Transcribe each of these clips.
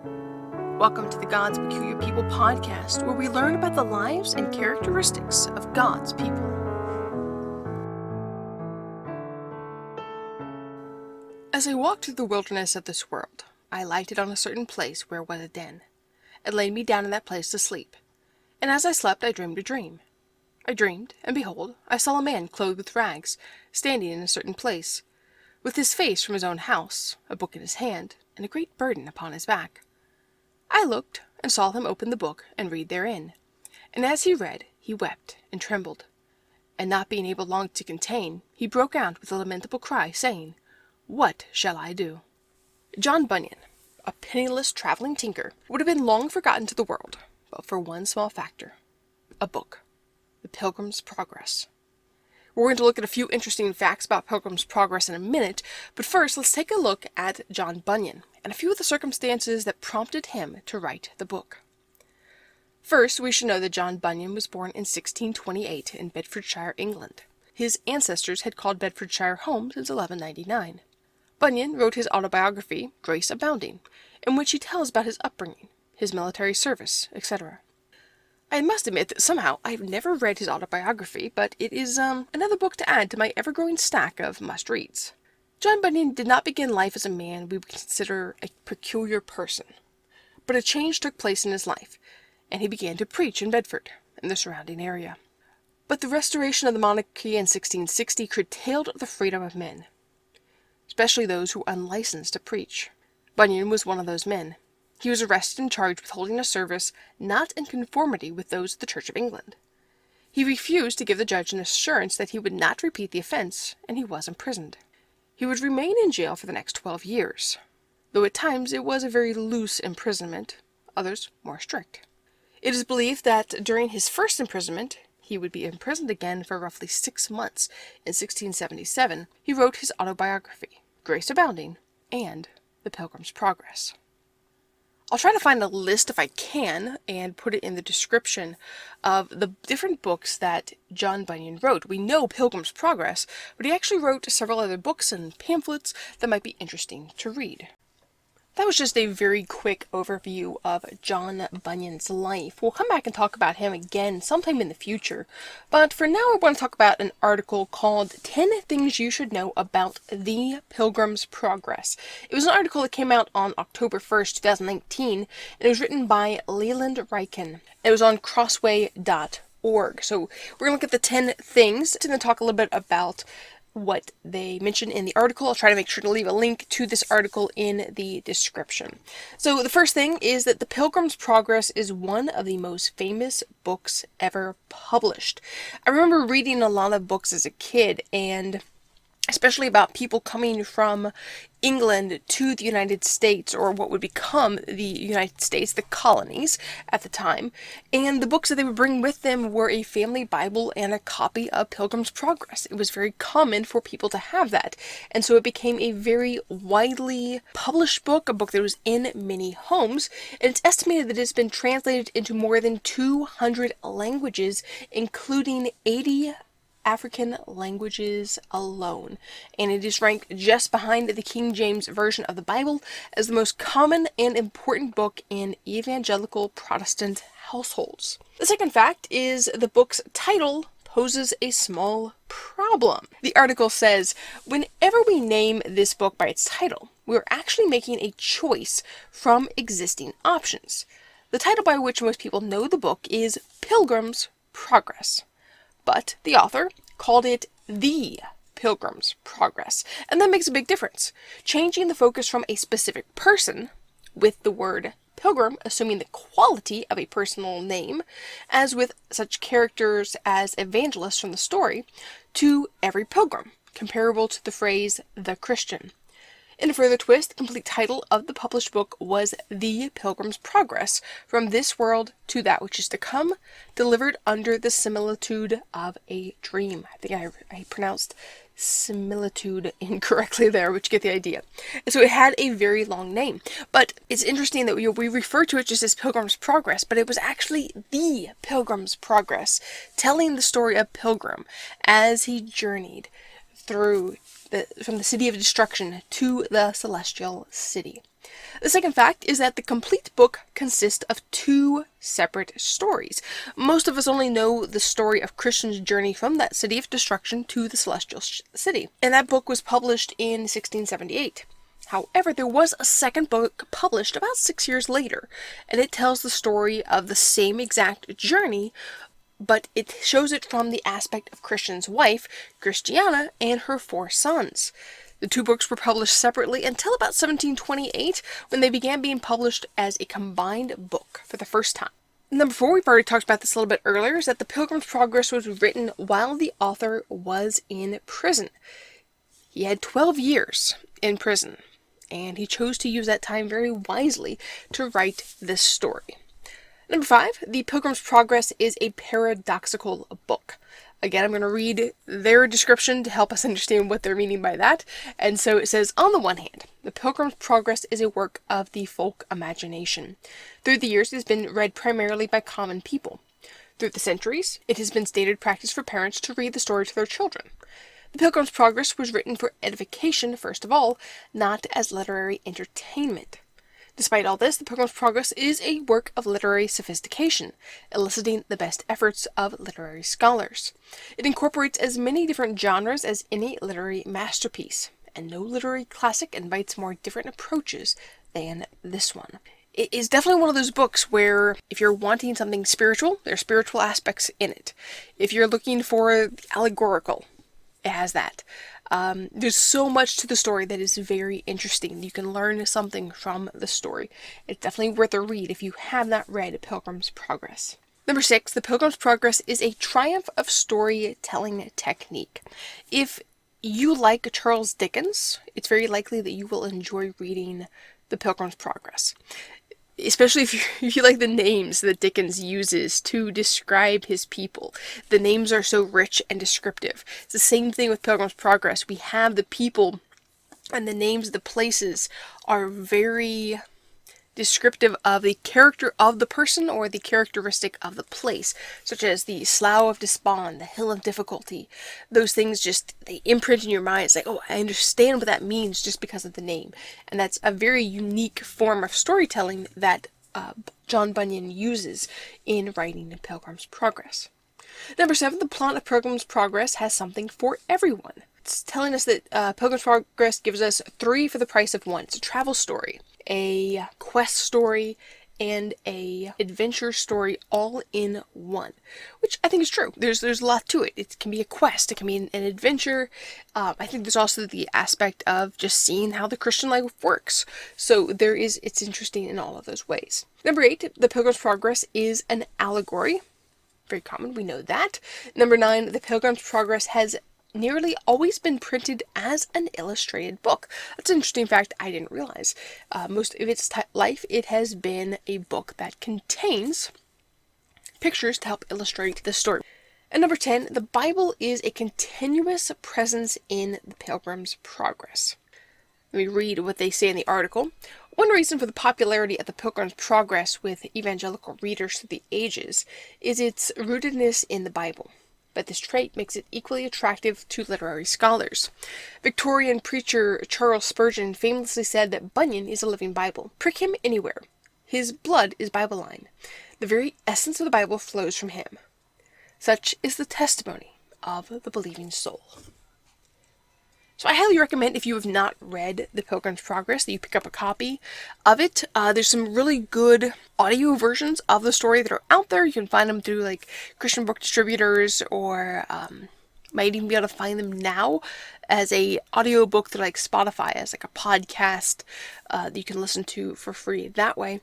Welcome to the God's Peculiar People podcast, where we learn about the lives and characteristics of God's people. As I walked through the wilderness of this world, I lighted on a certain place where was a den, and laid me down in that place to sleep. And as I slept, I dreamed a dream. I dreamed, and behold, I saw a man clothed with rags, standing in a certain place, with his face from his own house, a book in his hand, and a great burden upon his back. I looked, and saw him open the book, and read therein. And as he read, he wept, and trembled. And not being able long to contain, he broke out with a lamentable cry, saying, "What shall I do?" John Bunyan, a penniless traveling tinker, would have been long forgotten to the world, but for one small factor: a book, The Pilgrim's Progress. We're going to look at a few interesting facts about Pilgrim's Progress in a minute, but first let's take a look at John Bunyan and a few of the circumstances that prompted him to write the book. First, we should know that John Bunyan was born in 1628 in Bedfordshire, England. His ancestors had called Bedfordshire home since 1199. Bunyan wrote his autobiography, Grace Abounding, in which he tells about his upbringing, his military service, etc. I must admit that somehow I've never read his autobiography, but it is another book to add to my ever-growing stack of must-reads. John Bunyan did not begin life as a man we would consider a peculiar person, but a change took place in his life, and he began to preach in Bedford and the surrounding area. But the restoration of the monarchy in 1660 curtailed the freedom of men, especially those who were unlicensed to preach. Bunyan was one of those men. He was arrested and charged with holding a service not in conformity with those of the Church of England. He refused to give the judge an assurance that he would not repeat the offense, and he was imprisoned. He would remain in jail for the next 12 years, though at times it was a very loose imprisonment, others more strict. It is believed that during his first imprisonment, he would be imprisoned again for roughly 6 months. In 1677, he wrote his autobiography, Grace Abounding, and The Pilgrim's Progress. I'll try to find a list if I can and put it in the description of the different books that John Bunyan wrote. We know Pilgrim's Progress, but he actually wrote several other books and pamphlets that might be interesting to read. That was just a very quick overview of John Bunyan's life. We'll come back and talk about him again sometime in the future, but for now I want to talk about an article called 10 Things You Should Know About the Pilgrim's Progress. It was an article that came out on October 1st, 2019, and it was written by Leland Ryken. It was on crossway.org. So we're going to look at the 10 things and then talk a little bit about what they mention in the article. I'll try to make sure to leave a link to this article in the description. So the first thing is that The Pilgrim's Progress is one of the most famous books ever published. I remember reading a lot of books as a kid, and especially about people coming from England to the United States, or what would become the United States, the colonies at the time. And the books that they would bring with them were a family Bible and a copy of Pilgrim's Progress. It was very common for people to have that. And so it became a very widely published book, a book that was in many homes. And it's estimated that it's been translated into more than 200 languages, including 80 African languages alone, and it is ranked just behind the King James Version of the Bible as the most common and important book in evangelical Protestant households. The second fact is the book's title poses a small problem. The article says, whenever we name this book by its title, we're actually making a choice from existing options. The title by which most people know the book is Pilgrim's Progress, but the author called it The Pilgrim's Progress, and that makes a big difference. Changing the focus from a specific person, with the word pilgrim assuming the quality of a personal name, as with such characters as evangelists from the story, to every pilgrim, comparable to the phrase the Christian. In a further twist, the complete title of the published book was The Pilgrim's Progress, From This World to That Which Is to Come, delivered under the similitude of a dream. I think I pronounced similitude incorrectly there, but you get the idea. And so it had a very long name. But it's interesting that we refer to it just as Pilgrim's Progress, but it was actually The Pilgrim's Progress, telling the story of Pilgrim as he journeyed through from the city of destruction to the celestial city. The second fact is that the complete book consists of 2 separate stories. Most of us only know the story of Christian's journey from that city of destruction to the celestial city, and that book was published in 1678. However, there was a second book published about 6 years later, and it tells the story of the same exact journey, but it shows it from the aspect of Christian's wife, Christiana, and her 4 sons. The 2 books were published separately until about 1728, when they began being published as a combined book for the first time. Number 4, we've already talked about this a little bit earlier, is that the Pilgrim's Progress was written while the author was in prison. He had 12 years in prison, and he chose to use that time very wisely to write this story. Number 5, the Pilgrim's Progress is a paradoxical book. Again, I'm going to read their description to help us understand what they're meaning by that. And so it says, on the one hand, The Pilgrim's Progress is a work of the folk imagination. Through the years, it has been read primarily by common people. Through the centuries, it has been stated practice for parents to read the story to their children. The Pilgrim's Progress was written for edification, first of all, not as literary entertainment. Despite all this, The Pilgrim's Progress is a work of literary sophistication, eliciting the best efforts of literary scholars. It incorporates as many different genres as any literary masterpiece, and no literary classic invites more different approaches than this one. It is definitely one of those books where if you're wanting something spiritual, there are spiritual aspects in it. If you're looking for allegorical, it has that. There's so much to the story that is very interesting. You can learn something from the story. It's definitely worth a read if you have not read Pilgrim's Progress. Number 6, The Pilgrim's Progress is a triumph of storytelling technique. If you like Charles Dickens, it's very likely that you will enjoy reading The Pilgrim's Progress. Especially if you like the names that Dickens uses to describe his people. The names are so rich and descriptive. It's the same thing with Pilgrim's Progress. We have the people and the names of the places are very descriptive of the character of the person or the characteristic of the place, such as the Slough of Despond, the Hill of Difficulty. Those things just, they imprint in your mind. It's like, oh, I understand what that means just because of the name. And that's a very unique form of storytelling that John Bunyan uses in writing Pilgrim's Progress. Number 7, the plot of Pilgrim's Progress has something for everyone. It's telling us that Pilgrim's Progress gives us 3 for the price of 1. It's a travel story, a quest story, and a adventure story all in one, which I think is true. There's a lot to it. It can be a quest, it can be an adventure. I think there's also the aspect of just seeing how the Christian life works. So it's interesting in all of those ways. Number 8, The Pilgrim's Progress is an allegory. Very common, we know that. Number 9, The Pilgrim's Progress has nearly always been printed as an illustrated book. That's an interesting fact I didn't realize. Most of its life, it has been a book that contains pictures to help illustrate the story. And number 10, the Bible is a continuous presence in the Pilgrim's Progress. Let me read what they say in the article. One reason for the popularity of the Pilgrim's Progress with evangelical readers through the ages is its rootedness in the Bible. But this trait makes it equally attractive to literary scholars. Victorian preacher Charles Spurgeon famously said that Bunyan is a living Bible. Prick him anywhere. His blood is Bibline. The very essence of the Bible flows from him. Such is the testimony of the believing soul. So I highly recommend, if you have not read The Pilgrim's Progress, that you pick up a copy of it. There's some really good audio versions of the story that are out there. You can find them through like Christian book distributors, or might even be able to find them now as a audio book through like Spotify, as like a podcast that you can listen to for free that way.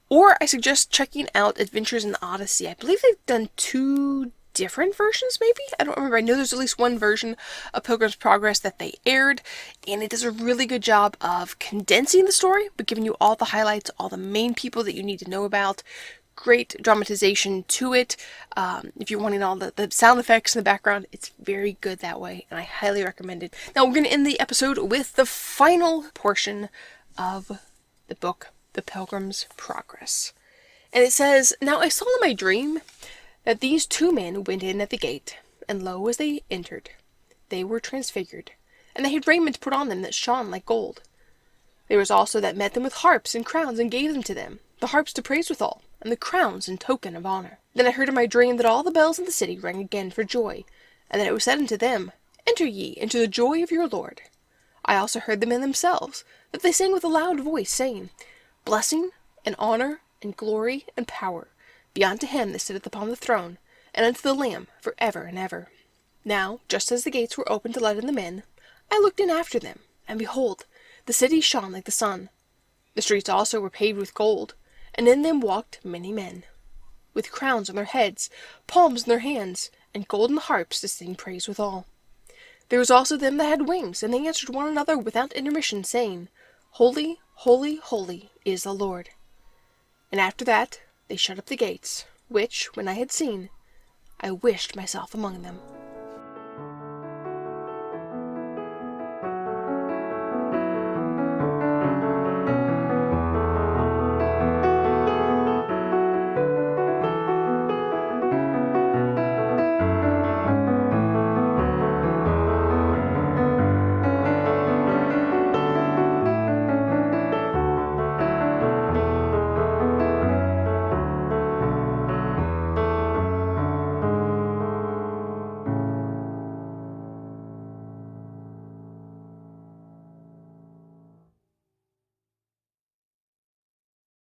Or I suggest checking out Adventures in the Odyssey. I believe they've done 2 different versions, maybe? I don't remember. I know there's at least one version of Pilgrim's Progress that they aired, and it does a really good job of condensing the story, but giving you all the highlights, all the main people that you need to know about. Great dramatization to it. If you're wanting all the sound effects in the background, it's very good that way, and I highly recommend it. Now, we're going to end the episode with the final portion of the book, The Pilgrim's Progress. And it says, "Now I saw in my dream that these 2 men went in at the gate, and lo, as they entered, they were transfigured, and they had raiment put on them that shone like gold. There was also that met them with harps and crowns, and gave them to them, the harps to praise withal, and the crowns in token of honour. Then I heard in my dream that all the bells in the city rang again for joy, and that it was said unto them, Enter ye into the joy of your Lord. I also heard the men themselves, that they sang with a loud voice, saying, Blessing, and honour, and glory, and power, be unto him that sitteth upon the throne, and unto the Lamb for ever and ever. Now, just as the gates were opened to let in the men, I looked in after them, and behold, the city shone like the sun. The streets also were paved with gold, and in them walked many men, with crowns on their heads, palms in their hands, and golden harps to sing praise withal. There was also them that had wings, and they answered one another without intermission, saying, Holy, holy, holy is the Lord. And after that they shut up the gates, which, when I had seen, I wished myself among them.